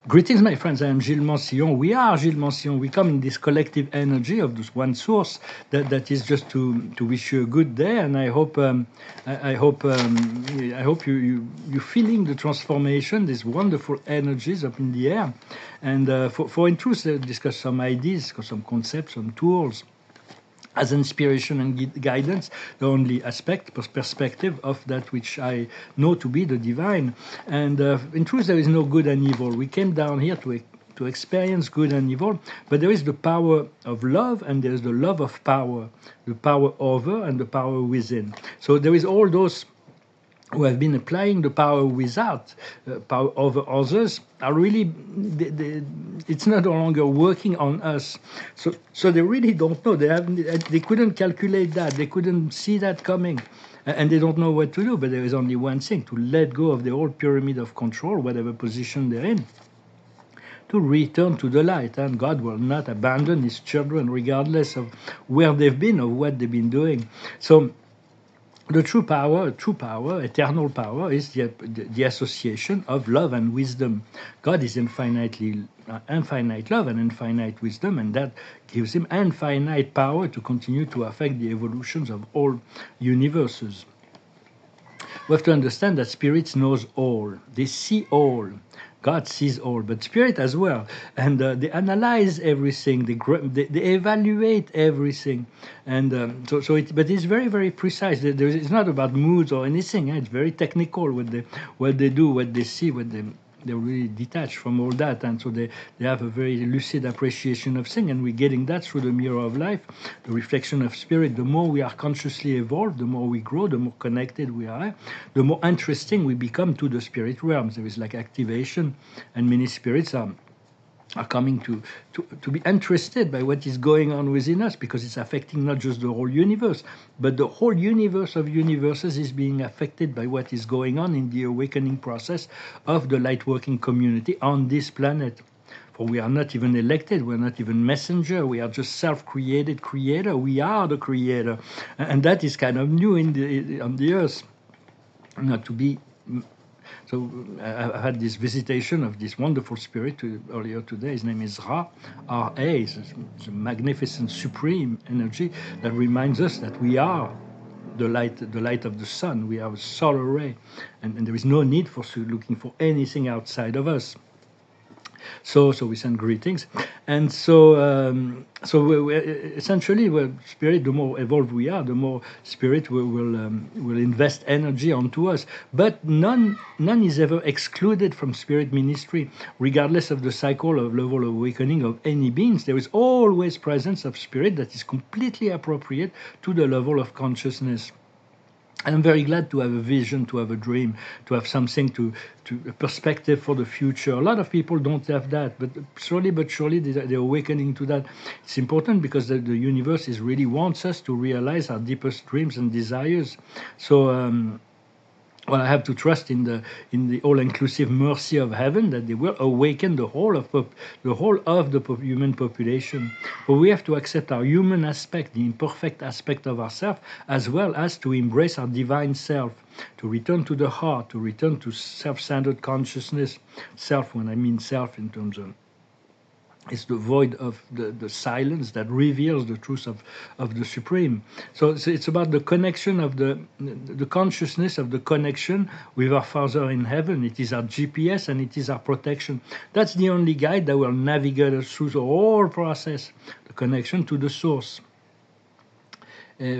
Greetings, my friends. I am Gilles Mancillon. We are Gilles Mancillon. We come in this collective energy of this one source that is just to wish you a good day. And I hope you feeling the transformation, these wonderful energies up in the air. And for in truth, discuss some ideas, some concepts, some tools as inspiration and guidance, the only aspect, perspective of that which I know to be the divine. And in truth, there is no good and evil. We came down here to experience good and evil, but there is the power of love, and there is the love of power, the power over and the power within. So there is all those who have been applying the power without power over others are really it's not no longer working on us. So they really don't know. They couldn't calculate that. They couldn't see that coming, and they don't know what to do. But there is only one thing: to let go of the whole pyramid of control, whatever position they're in, to return to the light. And God will not abandon His children, regardless of where they've been or what they've been doing. So the true power, eternal power, is the association of love and wisdom. God is infinite love and infinite wisdom, and that gives Him infinite power to continue to affect the evolutions of all universes. We have to understand that spirits knows all. They see all. God sees all, but spirit as well, and they analyze everything. They evaluate everything, and but it's very very precise. It's not about moods or anything. It's very technical what they do, what they see, they're really detached from all that, and so they have a very lucid appreciation of things, and we're getting that through the mirror of life, the reflection of spirit. The more we are consciously evolved, the more we grow, the more connected we are, the more interesting we become to the spirit realms. There is like activation, and many spirits are coming to be interested by what is going on within us, because it's affecting not just the whole universe, but the whole universe of universes is being affected by what is going on in the awakening process of the light working community on this planet. For we are not even elected, we're not even messenger, we are just self-created creator. We are the creator, and that is kind of new on the earth, not to be. So I had this visitation of this wonderful spirit earlier today. His name is Ra, R-A. It's a magnificent, supreme energy that reminds us that we are the light of the sun. We are a solar ray, and there is no need for looking for anything outside of us. So we send greetings, and essentially, spirit. The more evolved we are, the more spirit will invest energy onto us. But none is ever excluded from spirit ministry, regardless of the cycle of level of awakening of any beings. There is always presence of spirit that is completely appropriate to the level of consciousness. I'm very glad to have a vision, to have a dream, to have something to a perspective for the future. A lot of people don't have that, but slowly but surely they're awakening to that. It's important because the universe really wants us to realize our deepest dreams and desires. So well, I have to trust in the all-inclusive mercy of heaven that they will awaken the whole of the human population. But we have to accept our human aspect, the imperfect aspect of ourselves, as well as to embrace our divine self, to return to the heart, to return to self-centered consciousness. Self, when I mean self in terms of, it's the void of the silence that reveals the truth of the Supreme. So it's about the connection of the consciousness of the connection with our Father in heaven. It is our GPS and it is our protection. That's the only guide that will navigate us through the whole process, the connection to the source.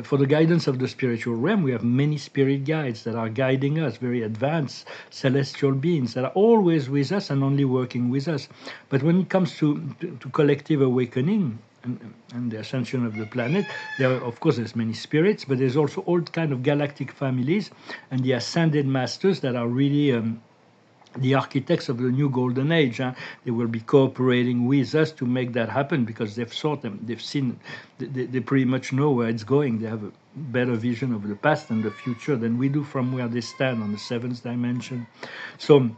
For the guidance of the spiritual realm, we have many spirit guides that are guiding us, very advanced celestial beings that are always with us and only working with us. But when it comes to collective awakening and the ascension of the planet, of course, there's many spirits, but there's also all kind of galactic families and the ascended masters that are really the architects of the new golden age. They will be cooperating with us to make that happen, because they've sought them, they've seen, they pretty much know where it's going. They have a better vision of the past and the future than we do from where they stand on the seventh dimension. So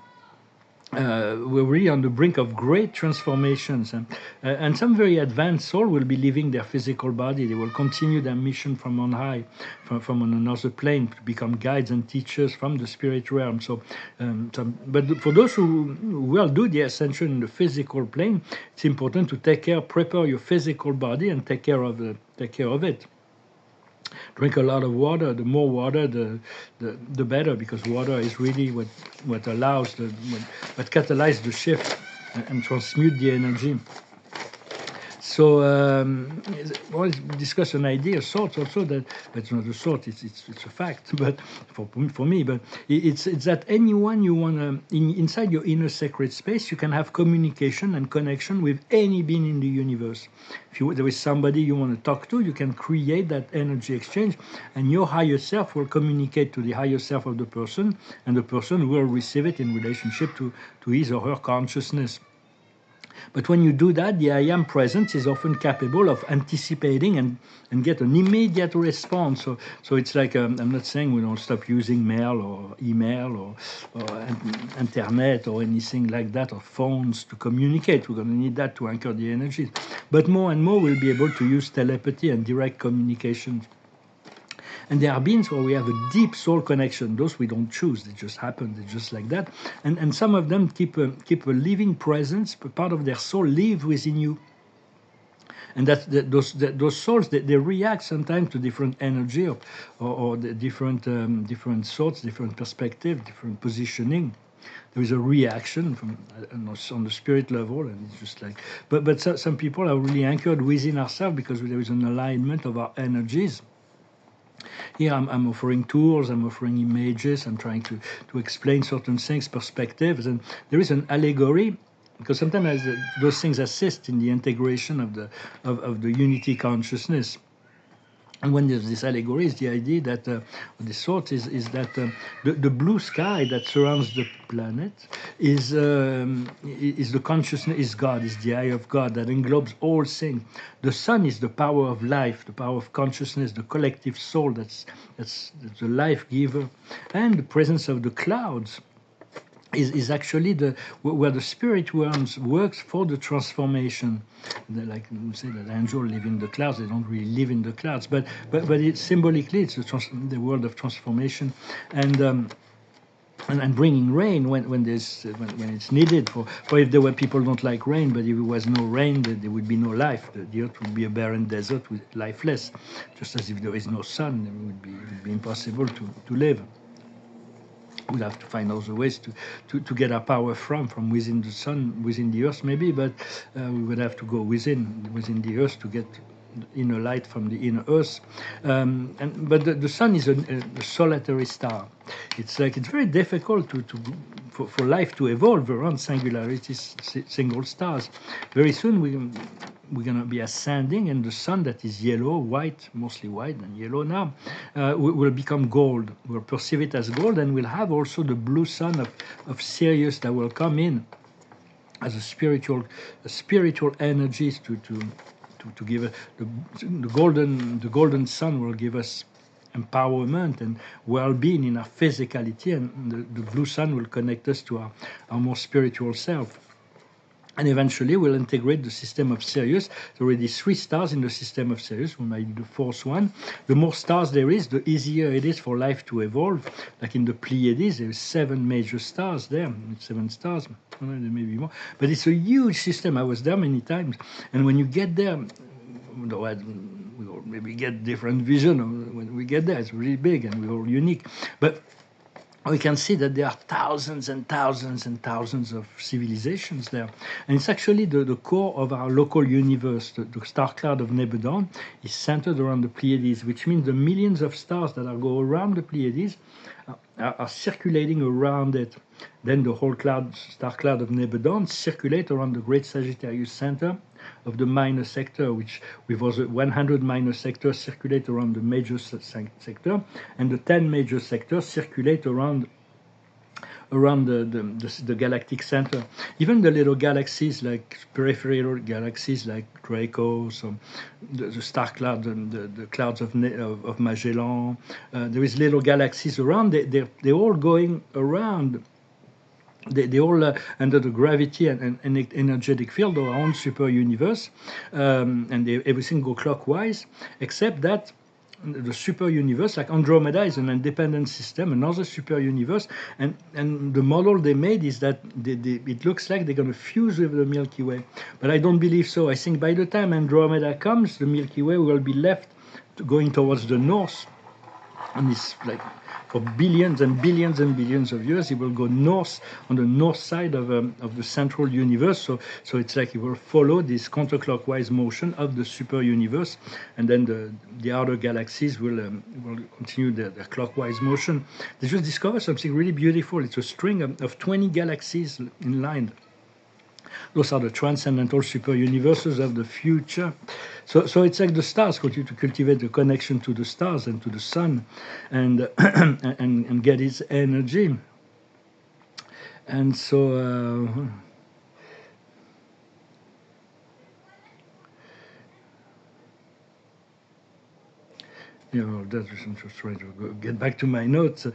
we're really on the brink of great transformations, and some very advanced soul will be leaving their physical body. They will continue their mission from on high, from another plane, to become guides and teachers from the spirit realm. But for those who will do the ascension in the physical plane, it's important to prepare your physical body and take care of it. Drink a lot of water. The more water, the better, because water is really what allows what catalyzes the shift and transmute the energy. So we'll discuss an idea, thoughts also, that's not a thought, it's a fact, but for me, but it's that anyone you want to, inside your inner sacred space, you can have communication and connection with any being in the universe. If there is somebody you want to talk to, you can create that energy exchange, and your higher self will communicate to the higher self of the person, and the person will receive it in relationship to his or her consciousness. But when you do that, the I am presence is often capable of anticipating and get an immediate response. So it's like, I'm not saying we don't stop using mail or email or internet or anything like that, or phones to communicate. We're going to need that to anchor the energies. But more and more we'll be able to use telepathy and direct communication. And there are beings where we have a deep soul connection. Those we don't choose; they just happen. They're just like that. And some of them keep a living presence. Part of their soul live within you. And those souls, they react sometimes to different energy or the different thoughts, different perspective, different positioning. There is a reaction from on the spirit level, and it's just like. But some people are really anchored within ourselves because there is an alignment of our energies. Here I'm offering tools, I'm offering images, I'm trying to explain certain things, perspectives, and there is an allegory, because sometimes those things assist in the integration of the unity consciousness. And when there's this allegory, is the idea that this thought is that the blue sky that surrounds the planet is the consciousness, is God, is the eye of God that englobes all things. The sun is the power of life, the power of consciousness, the collective soul that's the life giver, and the presence of the clouds is actually where the spirit works for the transformation. Like we say that angels live in the clouds, they don't really live in the clouds, but it symbolically it's the world of transformation, and bringing rain when it's needed. For if there were people don't like rain, but if there was no rain, there would be no life. The earth would be a barren desert with lifeless. Just as if there is no sun, it would be impossible to live. We'll have to find other ways to get our power from within the sun, within the earth maybe, but we would have to go within the earth to get inner light from the inner earth. But the sun is a solitary star. It's very difficult for life to evolve around singularities, single stars. Very soon we're going to be ascending, and the sun that is yellow, white, mostly white and yellow now, will become gold. We'll perceive it as gold, and we'll have also the blue sun of Sirius that will come in as a spiritual energies to give the golden sun will give us empowerment and well-being in our physicality, and the blue sun will connect us to our more spiritual self. And eventually we'll integrate the system of Sirius. There are already 3 stars in the system of Sirius. We might do the 4th one. The more stars there is, the easier it is for life to evolve. Like in the Pleiades, there are 7 major stars there. 7 stars, maybe more. But it's a huge system. I was there many times. And when you get there, we'll maybe get different vision when we get there. It's really big and we're all unique. But we can see that there are thousands and thousands and thousands of civilizations there. And it's actually the core of our local universe. The star cloud of Nebadon is centered around the Pleiades, which means the millions of stars that go around the Pleiades are circulating around it. Then the whole star cloud of Nebadon circulate around the great Sagittarius center of the minor sector, which with other 100 minor sectors circulate around the major sector, and the 10 major sectors circulate around the galactic center. Even the little galaxies, like peripheral galaxies like Draco, the star cloud, the clouds of Magellan, there is little galaxies around. They're all going around they all under the gravity and energetic field of our own super universe, and everything go clockwise, except that the super universe, like Andromeda, is an independent system, another super universe, and the model they made is that it looks like they're going to fuse with the Milky Way, but I don't believe so. I think by the time Andromeda comes, the Milky Way will be left going towards the north, and it's like for billions and billions and billions of years, it will go north on the north side of the central universe. So it's like it will follow this counterclockwise motion of the super universe, and then the outer galaxies will continue their clockwise motion. They just discovered something really beautiful. It's a string of 20 galaxies in line. Those are the transcendental super universes of the future. So it's like the stars continue to cultivate the connection to the stars and to the sun, and and get its energy. And so that's I'm just trying to get back to my notes.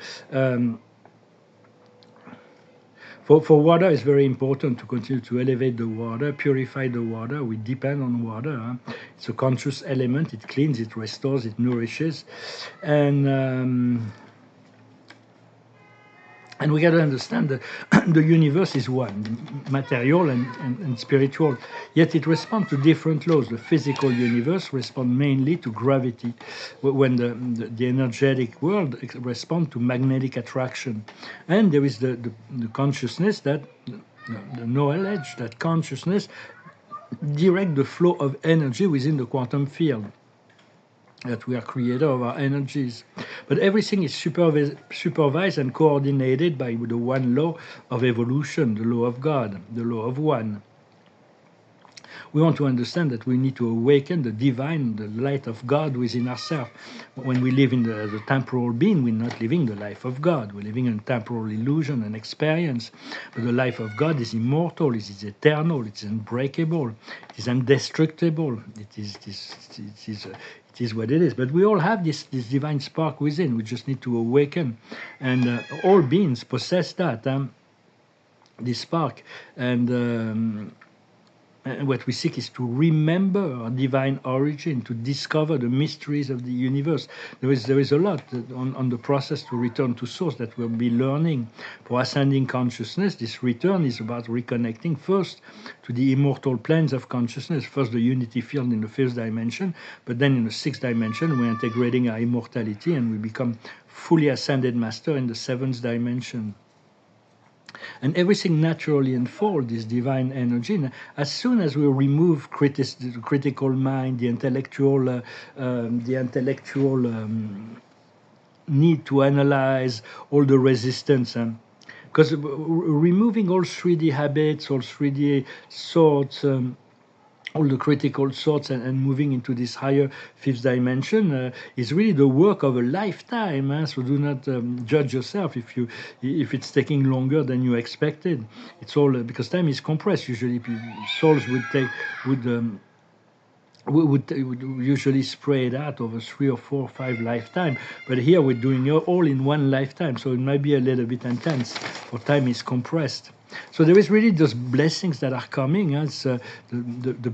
For water, it's very important to continue to elevate the water, purify the water. We depend on water. Huh? It's a conscious element. It cleans, it restores, it nourishes. And we got to understand that the universe is one, material and spiritual, yet it responds to different laws. The physical universe responds mainly to gravity, when the energetic world responds to magnetic attraction. And there is the consciousness that, the knowledge that consciousness directs the flow of energy within the quantum field, that we are creator of our energies. But everything is supervised and coordinated by the one law of evolution, the law of God, the law of one. We want to understand that we need to awaken the divine, the light of God within ourselves. When we live in the temporal being, we're not living the life of God. We're living in temporal illusion and experience. But the life of God is immortal, it is eternal, it is unbreakable, it is indestructible, it is what it is. But we all have this divine spark within. We just need to awaken. And all beings possess that, this spark. And what we seek is to remember our divine origin, to discover the mysteries of the universe. There is a lot on the process to return to source that we'll be learning. For ascending consciousness, this return is about reconnecting first to the immortal planes of consciousness, first the unity field in the fifth dimension, but then in the sixth dimension, we're integrating our immortality and we become fully ascended master in the seventh dimension. And everything naturally unfolds, this divine energy. And as soon as we remove the critical mind, the intellectual need to analyze all the resistance, because removing all 3D habits, all 3D thoughts, all the critical thoughts, and moving into this higher fifth dimension is really the work of a lifetime. So do not judge yourself if it's taking longer than you expected. It's all because time is compressed. Usually, souls would usually spread out over 3 or 4 or 5 lifetimes. But here we're doing it all in one lifetime, so it might be a little bit intense, or time is compressed. So there is really those blessings that are coming. It's the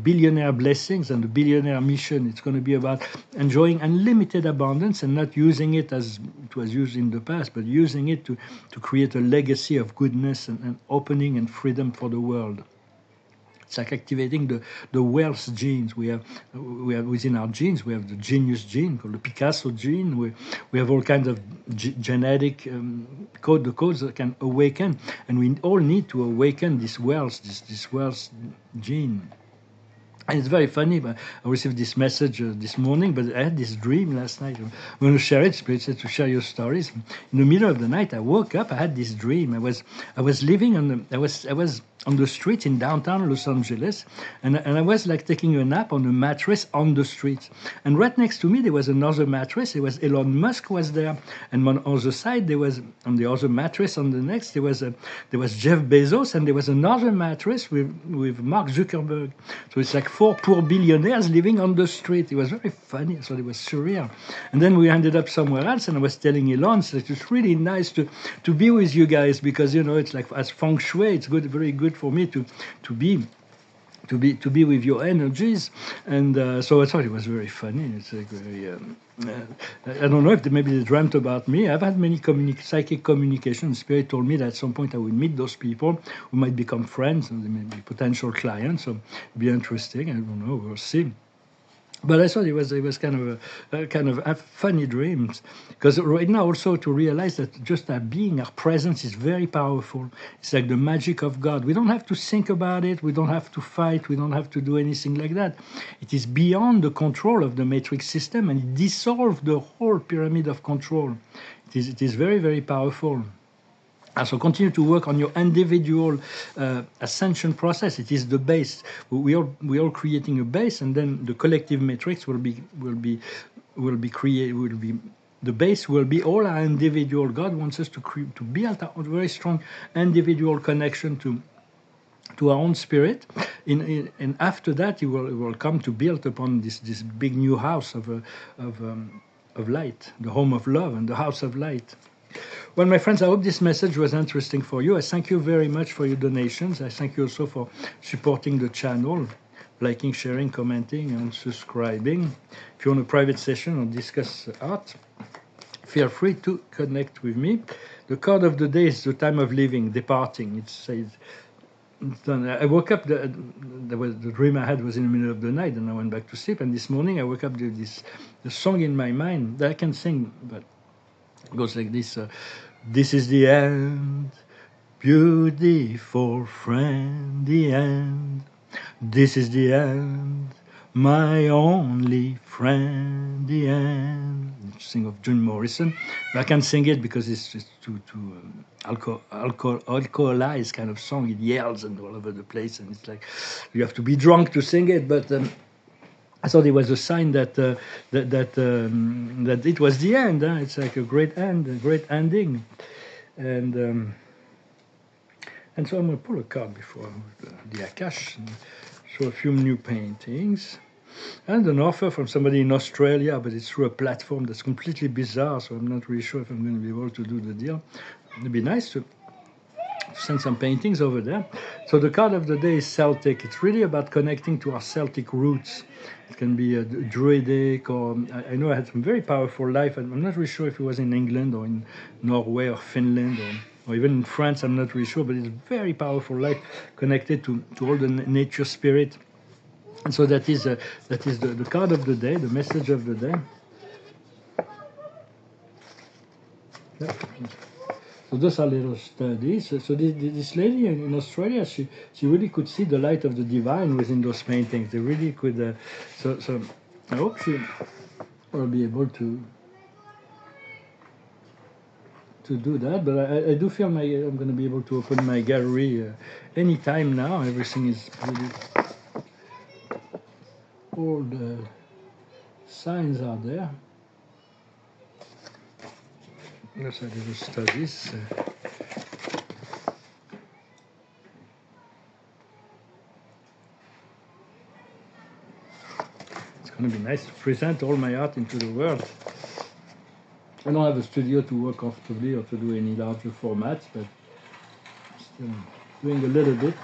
billionaire blessings and the billionaire mission. It's going to be about enjoying unlimited abundance and not using it as it was used in the past, but using it to create a legacy of goodness and opening and freedom for the world. It's like activating the wealth genes. We have within our genes. We have the genius gene called the Picasso gene. We have all kinds of genetic the codes that can awaken, and we all need to awaken this wealth gene. And it's very funny, but I received this message this morning, but I had this dream last night. I'm going to share it. Spirit said to share your stories. In the middle of the night, I woke up. I had this dream. I was living I was on the street in downtown Los Angeles, and I was like taking a nap on a mattress on the street. And right next to me there was another mattress. It was Elon Musk was there, and on the other side there was, on the other mattress on the next, there was Jeff Bezos, and there was another mattress with Mark Zuckerberg. So it's like 4 poor billionaires living on the street. It was very funny. So it was surreal. And then we ended up somewhere else, and I was telling Elon, so it's really nice to be with you guys, because it's like, as feng shui, it's good, very good for me to be with your energies. And so I thought it was very funny. It's like very, I don't know if maybe they dreamt about me. I've had many psychic communication. Spirit told me that at some point I would meet those people who might become friends, and they may be potential clients. So it'd be interesting. I don't know. We'll see. But I thought it was kind of a funny dreams, because right now also to realize that just our being, our presence is very powerful. It's like the magic of God. We don't have to think about it. We don't have to fight. We don't have to do anything like that. It is beyond the control of the matrix system, and it dissolves the whole pyramid of control. It is very, very powerful. So continue to work on your individual ascension process. It is the base. We are creating a base, and then the collective matrix will be the base will be all our individual. God wants us to build a very strong individual connection to our own spirit. And after that, it will come to build upon this big new house of light, the home of love and the house of light. Well, my friends, I hope this message was interesting for you. I thank you very much for your donations. I thank you also for supporting the channel, liking, sharing, commenting, and subscribing. If you want a private session or discuss art, feel free to connect with me. The card of the day is the time of living, departing. It says, it's done. I woke up, the dream I had was in the middle of the night, and I went back to sleep. And this morning I woke up to the song in my mind that I can sing, but it goes like this. This is the end, beautiful friend, the end. This is the end, my only friend, the end. Sing of Jim Morrison. But I can't sing it because it's just too alcoholized kind of song. It yells and all over the place, and it's like you have to be drunk to sing it. But I thought it was a sign that it was the end. It's like a great end, a great ending, and so I'm going to pull a card before the Akash and show a few new paintings, and an offer from somebody in Australia, but it's through a platform that's completely bizarre. So I'm not really sure if I'm going to be able to do the deal. It'd be nice to send some paintings over there. So the card of the day is Celtic. It's really about connecting to our Celtic roots. It can be a druidic, or I know I had some very powerful life. I'm not really sure if it was in England or in Norway or Finland or even in France. I'm not really sure, but it's very powerful life connected to all the nature spirit. And so that is the card of the day, the message of the day. Yeah. So those are little studies. So this lady in Australia, she really could see the light of the divine within those paintings. They really could. So I hope she will be able to do that. But I do feel I'm going to be able to open my gallery anytime now. Everything is really, all the signs are there. Those are little studies. It's going to be nice to present all my art into the world. I don't have a studio to work comfortably or to do any larger formats, but still doing a little bit.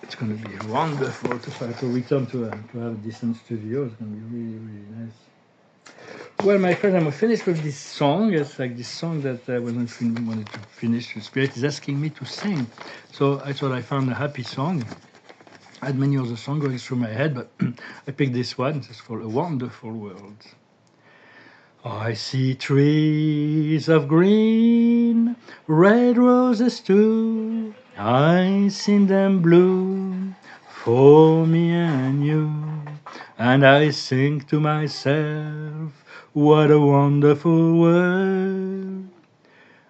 It's going to be wonderful to return to have a decent studio. It's going to be really, really nice. Well, my friend, I'm finished with this song. It's like this song that I wanted to finish. The Spirit is asking me to sing. So I thought I found a happy song. I had many other songs going through my head, but I picked this one. It's called A Wonderful World. I see trees of green, red roses too. I see them bloom for me and you. And I think to myself, what a wonderful world.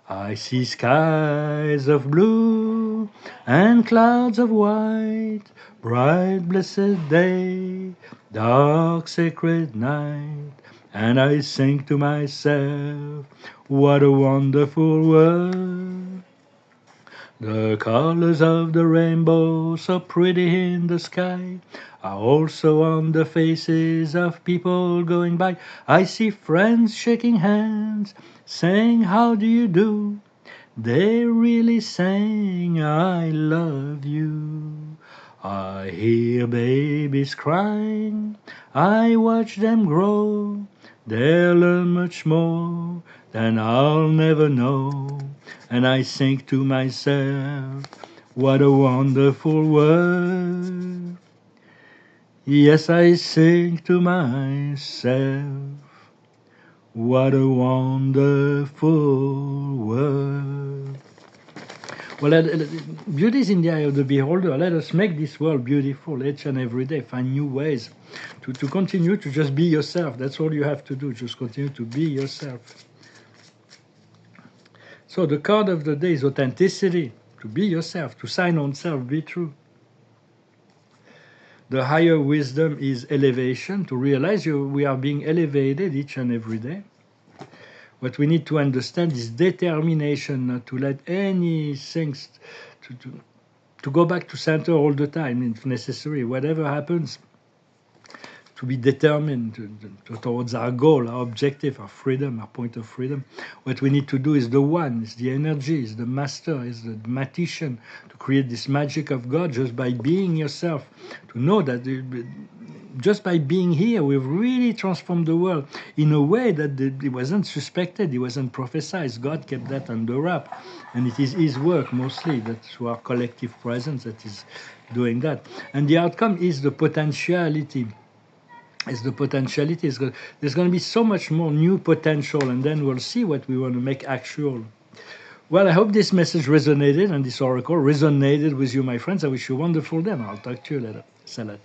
I see skies of blue rainbow and clouds of white, bright blessed day, dark sacred night, and I sing to myself, what a wonderful world. The colors of the rainbow, so pretty in the sky, are also on the faces of people going by. I see friends shaking hands, saying, how do you do? They really saying, I love you. I hear babies crying, I watch them grow. They'll learn much more than I'll never know. And I think to myself, what a wonderful world. Yes, I think to myself, what a wonderful world. Well, beauty is in the eye of the beholder. Let us make this world beautiful each and every day. Find new ways to continue to just be yourself. That's all you have to do. Just continue to be yourself. So the card of the day is authenticity. To be yourself, to sign on self, be true. The higher wisdom is elevation, to realize we are being elevated each and every day. What we need to understand is determination, not to let any things to go back to center all the time if necessary. Whatever happens, to be determined towards our goal, our objective, our freedom, our point of freedom. What we need to do is the one, is the energy, is the master, is the magician, to create this magic of God just by being yourself, to know that just by being here, we've really transformed the world in a way that it wasn't suspected, it wasn't prophesied. God kept that under wrap. And it is His work mostly, that's through our collective presence that is doing that. And the outcome is the potentiality. There's going to be so much more new potential, and then we'll see what we want to make actual. Well, I hope this message resonated and this oracle resonated with you, my friends. I wish you a wonderful day. I'll talk to you later. Salat.